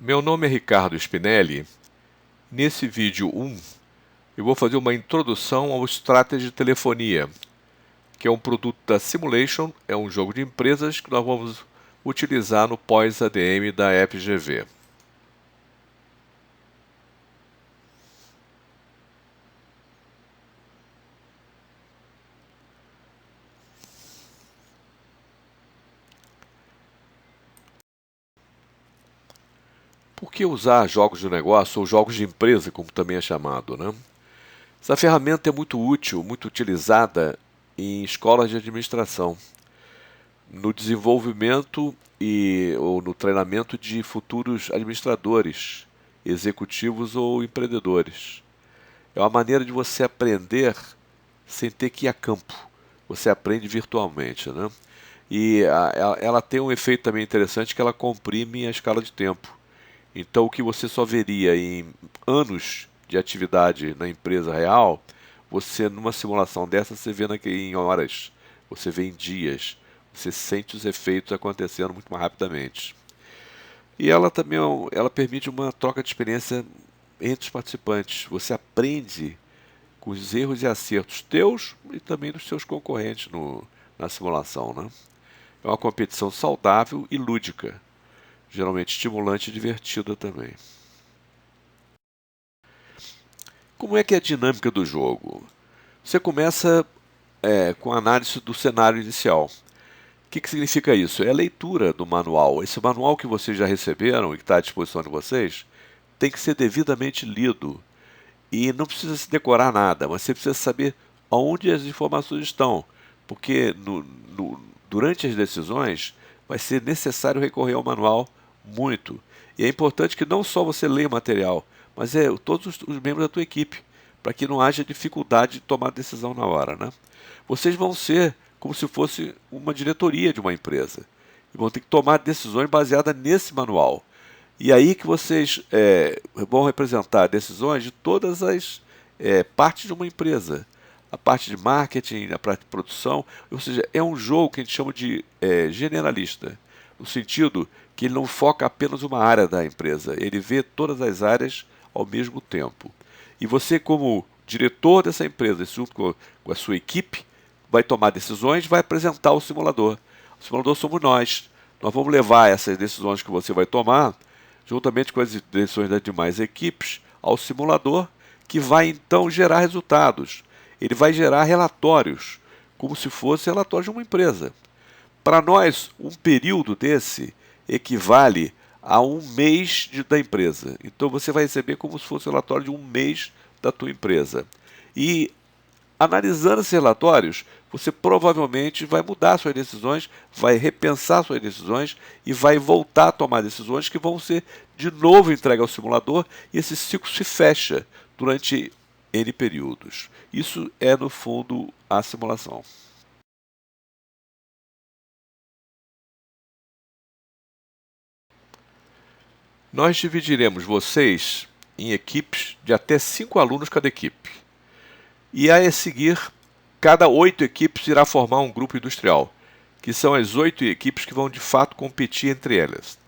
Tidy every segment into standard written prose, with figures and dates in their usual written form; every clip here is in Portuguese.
Meu nome é Ricardo Spinelli. Nesse vídeo 1, eu vou fazer uma introdução ao Strategy Telefonia, que é um produto da Simulation, é um jogo de empresas que nós vamos utilizar no pós-ADM da FGV. Por que usar jogos de negócio ou jogos de empresa, como também é chamado, né? Essa ferramenta é muito útil, muito utilizada em escolas de administração, no desenvolvimento ou no treinamento de futuros administradores, executivos ou empreendedores. É uma maneira de você aprender sem ter que ir a campo. Você aprende virtualmente, né? E ela tem um efeito também interessante que ela comprime a escala de tempo. Então, o que você só veria em anos de atividade na empresa real, você numa simulação dessa, você vê em horas, você vê em dias, você sente os efeitos acontecendo muito mais rapidamente. E ela também ela permite uma troca de experiência entre os participantes. Você aprende com os erros e acertos teus e também dos seus concorrentes na simulação, né? É uma competição saudável e lúdica, geralmente estimulante e divertida também. Como é que é a dinâmica do jogo? Você começa com a análise do cenário inicial. O que significa isso? É a leitura do manual. Esse manual que vocês já receberam e que está à disposição de vocês tem que ser devidamente lido. E não precisa se decorar nada, mas você precisa saber onde as informações estão. Porque durante as decisões vai ser necessário recorrer ao manual muito. E é importante que não só você leia o material, mas todos os membros da tua equipe, para que não haja dificuldade de tomar decisão na hora, né? Vocês vão ser como se fosse uma diretoria de uma empresa e vão ter que tomar decisões baseadas nesse manual. E aí que vocês vão representar decisões de todas as partes de uma empresa. A parte de marketing, a parte de produção, ou seja, é um jogo que a gente chama de generalista, no sentido que ele não foca apenas uma área da empresa, ele vê todas as áreas ao mesmo tempo. E você, como diretor dessa empresa, junto com a sua equipe, vai tomar decisões, vai apresentar o simulador. O simulador somos nós. Nós vamos levar essas decisões que você vai tomar, juntamente com as decisões das demais equipes, ao simulador, que vai então gerar resultados. Ele vai gerar relatórios, como se fosse relatório de uma empresa. Para nós, um período desse equivale a um mês da empresa. Então você vai receber como se fosse o relatório de um mês da tua empresa. E analisando esses relatórios, você provavelmente vai mudar suas decisões, vai repensar suas decisões e vai voltar a tomar decisões que vão ser de novo entregues ao simulador e esse ciclo se fecha durante N períodos. Isso é, no fundo, a simulação. Nós dividiremos vocês em equipes de até 5 alunos cada equipe. E a seguir, cada 8 equipes irá formar um grupo industrial, que são as 8 equipes que vão de fato competir entre elas.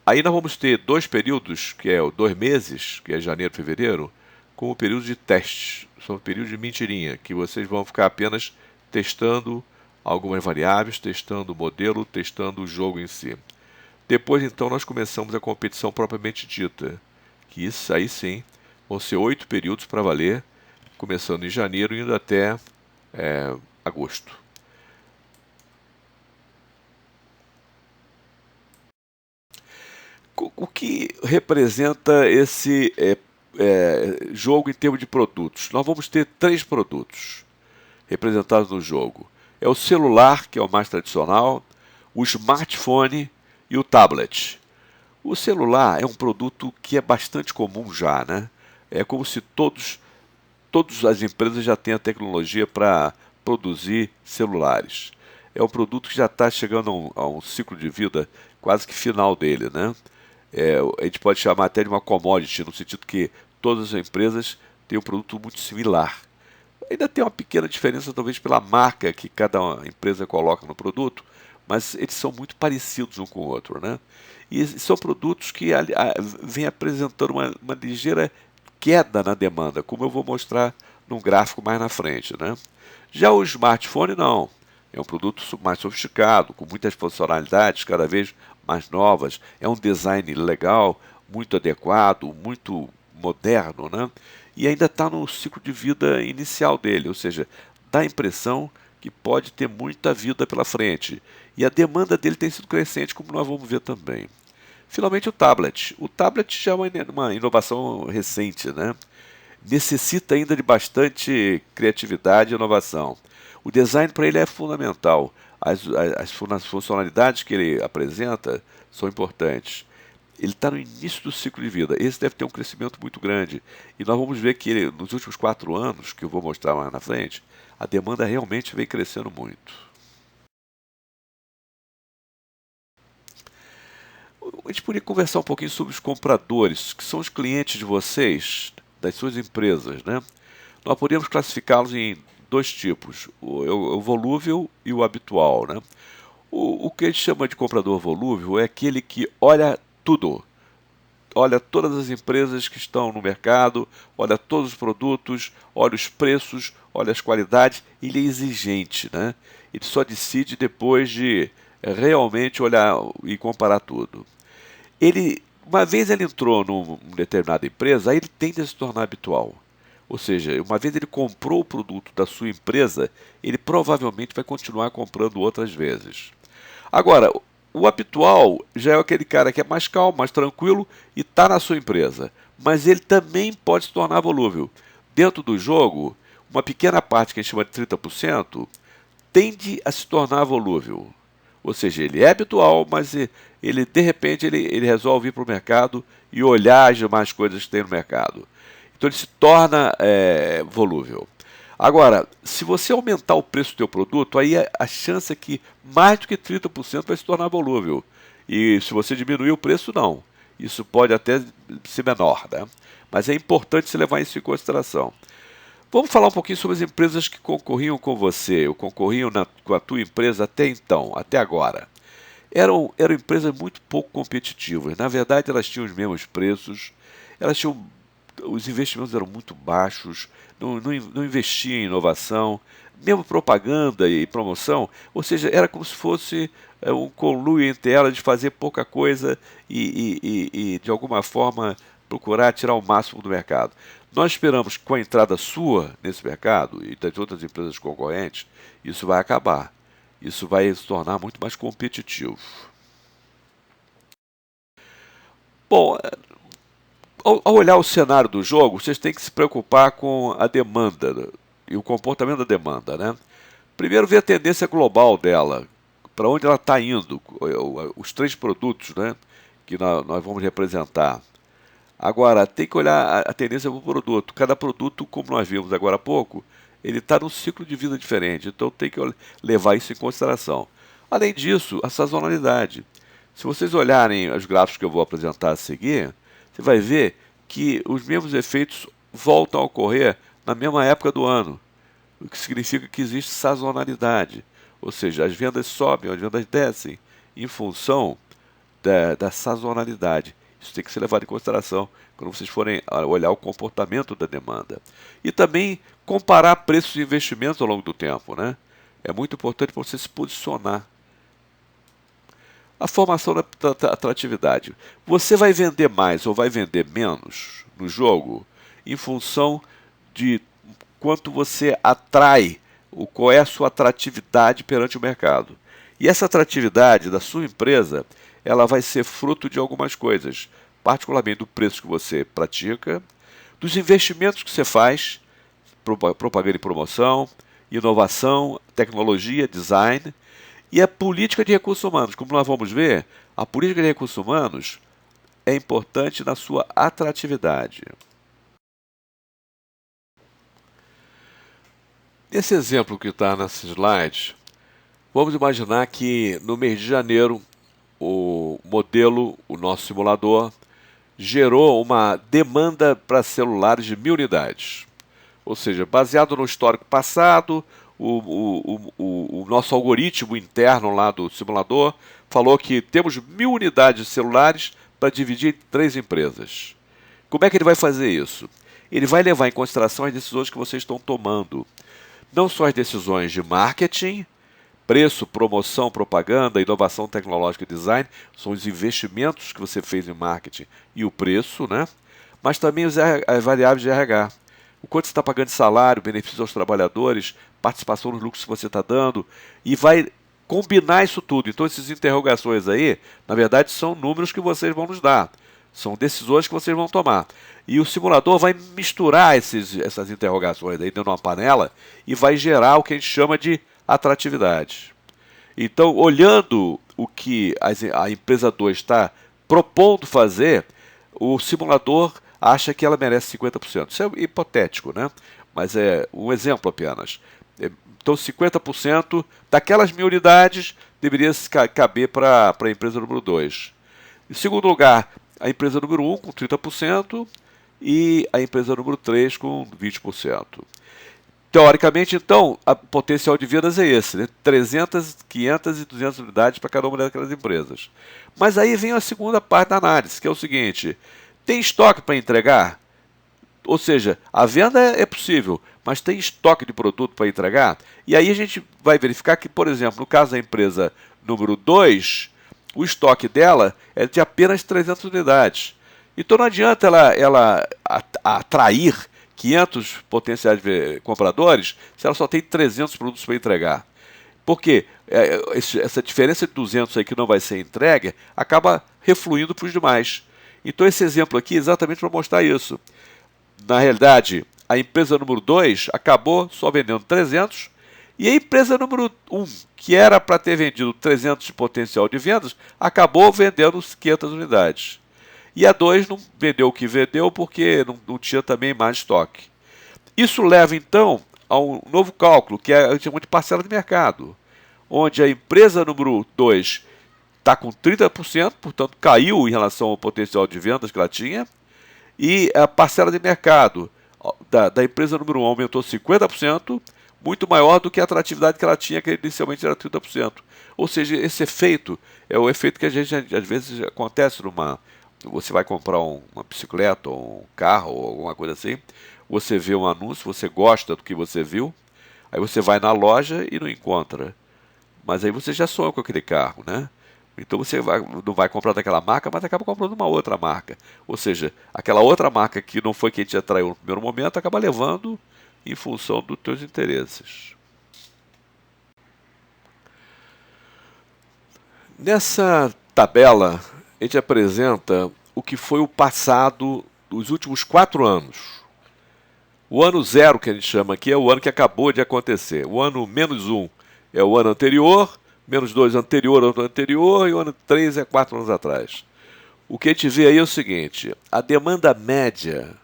Aí nós vamos ter 2 períodos, que é 2 meses, que é janeiro e fevereiro, como período de testes. São períodos de mentirinha, que vocês vão ficar apenas testando algumas variáveis, testando o modelo, testando o jogo em si. Depois, então, nós começamos a competição propriamente dita, que isso aí sim vão ser 8 períodos para valer, começando em janeiro e indo até agosto. O que representa esse jogo em termos de produtos? Nós vamos ter 3 produtos representados no jogo. É o celular, que é o mais tradicional, o smartphone e o tablet. O celular é um produto que é bastante comum já, né? É como se todas as empresas já têm a tecnologia para produzir celulares. É um produto que já está chegando a um ciclo de vida quase que final dele, né? A gente pode chamar até de uma commodity, no sentido que todas as empresas têm um produto muito similar. Ainda tem uma pequena diferença, talvez, pela marca que cada empresa coloca no produto, mas eles são muito parecidos um com o outro, né? E são produtos que vêm apresentando uma ligeira queda na demanda, como eu vou mostrar num gráfico mais na frente, né? Já o smartphone não, é um produto mais sofisticado, com muitas funcionalidades cada vez mais novas, é um design legal, muito adequado, muito moderno, né? E ainda está no ciclo de vida inicial dele, ou seja, dá a impressão que pode ter muita vida pela frente. E a demanda dele tem sido crescente, como nós vamos ver também. Finalmente, o tablet. O tablet já é uma inovação recente, né? Necessita ainda de bastante criatividade e inovação. O design para ele é fundamental. As funcionalidades que ele apresenta são importantes. Ele está no início do ciclo de vida. Esse deve ter um crescimento muito grande. E nós vamos ver que ele, nos últimos 4 anos, que eu vou mostrar mais na frente, a demanda realmente vem crescendo muito. A gente poderia conversar um pouquinho sobre os compradores, que são os clientes de vocês, das suas empresas, né? Nós podemos classificá-los em 2 tipos, o volúvel e o habitual, né? O que a gente chama de comprador volúvel é aquele que olha tudo, olha todas as empresas que estão no mercado, olha todos os produtos, olha os preços, olha as qualidades, ele é exigente, né? Ele só decide depois de realmente olhar e comparar tudo. Uma vez ele entrou numa determinada empresa, aí ele tende a se tornar habitual. Ou seja, uma vez ele comprou o produto da sua empresa, ele provavelmente vai continuar comprando outras vezes. Agora, o habitual já é aquele cara que é mais calmo, mais tranquilo e está na sua empresa. Mas ele também pode se tornar volúvel. Dentro do jogo, uma pequena parte que a gente chama de 30% tende a se tornar volúvel. Ou seja, ele é habitual, mas ele de repente ele resolve ir para o mercado e olhar as demais coisas que tem no mercado. Então ele se torna volúvel. Agora, se você aumentar o preço do teu produto, aí a chance é que mais do que 30% vai se tornar volúvel. E se você diminuir o preço, não. Isso pode até ser menor, né? Mas é importante se levar isso em consideração. Vamos falar um pouquinho sobre as empresas que concorriam com você, ou concorriam com a tua empresa até então, até agora. Eram empresas muito pouco competitivas. Na verdade, elas tinham os mesmos preços, os investimentos eram muito baixos, não investiam em inovação, mesmo propaganda e promoção, ou seja, era como se fosse um conluio entre elas de fazer pouca coisa e de alguma forma procurar tirar o máximo do mercado. Nós esperamos que com a entrada sua nesse mercado e das outras empresas concorrentes, isso vai acabar. Isso vai se tornar muito mais competitivo. Bom, ao olhar o cenário do jogo, vocês têm que se preocupar com a demanda e o comportamento da demanda, né? Primeiro, ver a tendência global dela, para onde ela está indo, os 3 produtos, né, que nós vamos representar. Agora, tem que olhar a tendência do produto. Cada produto, como nós vimos agora há pouco, ele está num ciclo de vida diferente, então tem que levar isso em consideração. Além disso, a sazonalidade. Se vocês olharem os gráficos que eu vou apresentar a seguir, você vai ver que os mesmos efeitos voltam a ocorrer na mesma época do ano, o que significa que existe sazonalidade, ou seja, as vendas sobem, as vendas descem em função da sazonalidade. Isso tem que ser levado em consideração quando vocês forem olhar o comportamento da demanda. E também comparar preços e investimentos ao longo do tempo, né? É muito importante para você se posicionar. A formação da atratividade. Você vai vender mais ou vai vender menos no jogo em função de quanto você atrai, qual é a sua atratividade perante o mercado. E essa atratividade da sua empresa, ela vai ser fruto de algumas coisas, particularmente do preço que você pratica, dos investimentos que você faz, propaganda e promoção, inovação, tecnologia, design, e a política de recursos humanos. Como nós vamos ver, a política de recursos humanos é importante na sua atratividade. Nesse exemplo que está nesse slide, vamos imaginar que no mês de janeiro o modelo, o nosso simulador, gerou uma demanda para celulares de 1.000 unidades. Ou seja, baseado no histórico passado, o nosso algoritmo interno lá do simulador falou que temos 1.000 unidades de celulares para dividir em 3 empresas. Como é que ele vai fazer isso? Ele vai levar em consideração as decisões que vocês estão tomando. Não só as decisões de marketing, preço, promoção, propaganda, inovação tecnológica e design, são os investimentos que você fez em marketing e o preço, né? Mas também as variáveis de RH. O quanto você está pagando de salário, benefícios aos trabalhadores, participação nos lucros que você está dando, e vai combinar isso tudo. Então, essas interrogações aí, na verdade, são números que vocês vão nos dar. São decisões que vocês vão tomar. E o simulador vai misturar essas interrogações aí dentro de uma panela e vai gerar o que a gente chama de atratividade. Então, olhando o que a empresa 2 está propondo fazer, o simulador acha que ela merece 50%. Isso é hipotético, né? Mas é um exemplo apenas. Então, 50% daquelas 1.000 unidades deveria caber para a empresa número 2. Em segundo lugar, a empresa número 1 com 30% e a empresa número 3 com 20%. Teoricamente, então, o potencial de vendas é esse, né? 300, 500 e 200 unidades para cada uma daquelas empresas. Mas aí vem a segunda parte da análise, que é o seguinte: tem estoque para entregar? Ou seja, a venda é possível, mas tem estoque de produto para entregar? E aí a gente vai verificar que, por exemplo, no caso da empresa número 2, o estoque dela é de apenas 300 unidades. Então não adianta ela atrair 500 potenciais compradores se ela só tem 300 produtos para entregar. Porque essa diferença de 200 aí que não vai ser entregue acaba refluindo para os demais. Então esse exemplo aqui é exatamente para mostrar isso. Na realidade, a empresa número 2 acabou só vendendo 300 e a empresa número 1, que era para ter vendido 300 de potencial de vendas, acabou vendendo 500 unidades. E a 2 não vendeu o que vendeu porque não tinha também mais estoque. Isso leva então a um novo cálculo, que a gente chama de parcela de mercado, onde a empresa número 2 está com 30%, portanto caiu em relação ao potencial de vendas que ela tinha, e a parcela de mercado da empresa número 1 aumentou 50%, muito maior do que a atratividade que ela tinha, que inicialmente era 30%. Ou seja, esse efeito é o efeito que a gente, às vezes, acontece você vai comprar uma bicicleta, ou um carro, ou alguma coisa assim, você vê um anúncio, você gosta do que você viu, aí você vai na loja e não encontra. Mas aí você já sonha com aquele carro, né? Então você não vai comprar daquela marca, mas acaba comprando uma outra marca. Ou seja, aquela outra marca que não foi quem te atraiu no primeiro momento, acaba levando em função dos teus interesses. Nessa tabela, a gente apresenta o que foi o passado dos últimos 4 anos. O ano 0, que a gente chama aqui, é o ano que acabou de acontecer. O ano -1 é o ano anterior, -2 anterior ao ano anterior, e o ano 3 é 4 anos atrás. O que a gente vê aí é o seguinte: a demanda média,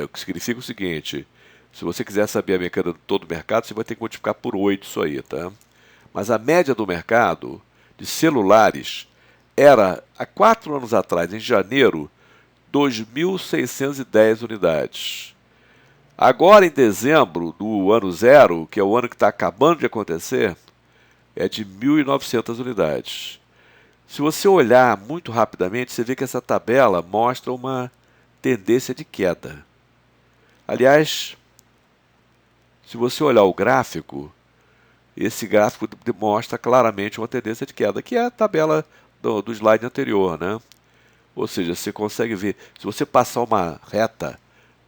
o que significa o seguinte: se você quiser saber a mecânica de todo o mercado, você vai ter que multiplicar por 8 isso aí, tá? Mas a média do mercado de celulares era, há 4 anos atrás, em janeiro, 2.610 unidades. Agora, em dezembro do ano 0, que é o ano que está acabando de acontecer, é de 1.900 unidades. Se você olhar muito rapidamente, você vê que essa tabela mostra uma tendência de queda. Aliás, se você olhar o gráfico, esse gráfico mostra claramente uma tendência de queda, que é a tabela do slide anterior, né? Ou seja, você consegue ver, se você passar uma reta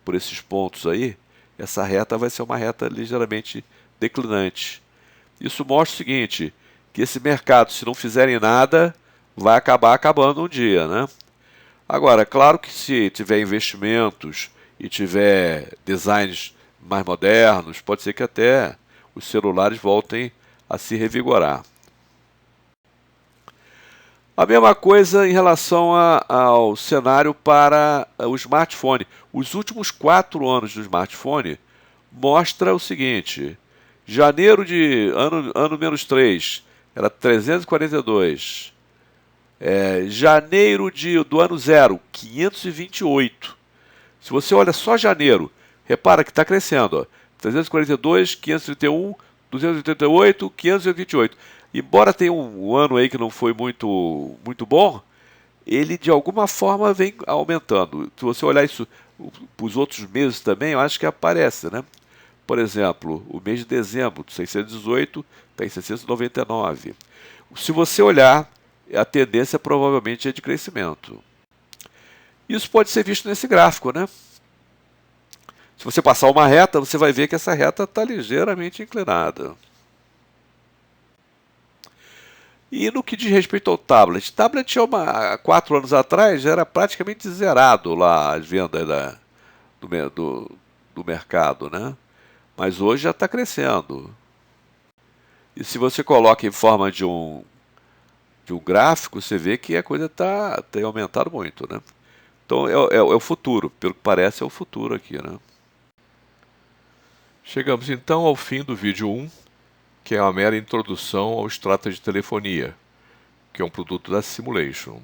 por esses pontos aí, essa reta vai ser uma reta ligeiramente declinante. Isso mostra o seguinte, que esse mercado, se não fizerem nada, vai acabar acabando um dia, né? Agora, claro que se tiver investimentos e tiver designs mais modernos, pode ser que até os celulares voltem a se revigorar. A mesma coisa em relação ao cenário para o smartphone. Os últimos 4 anos do smartphone mostra o seguinte: janeiro de ano -3 era 342. Janeiro do ano 0, 528. Se você olha só janeiro, repara que está crescendo, ó, 342, 531, 288, 528. Embora tenha um ano aí que não foi muito bom, ele de alguma forma vem aumentando. Se você olhar isso para os outros meses também, eu acho que aparece, né? Por exemplo, o mês de dezembro, 618, está em 699. Se você olhar, a tendência provavelmente é de crescimento. Isso pode ser visto nesse gráfico, né? Se você passar uma reta, você vai ver que essa reta está ligeiramente inclinada. E no que diz respeito ao tablet há 4 anos atrás era praticamente zerado lá as vendas do mercado, né? Mas hoje já está crescendo. E se você coloca em forma de um gráfico, você vê que a coisa tem aumentado muito, né? Então é o futuro, pelo que parece é o futuro aqui, né? Chegamos então ao fim do vídeo 1, que é uma mera introdução ao extrato de telefonia, que é um produto da Simulation.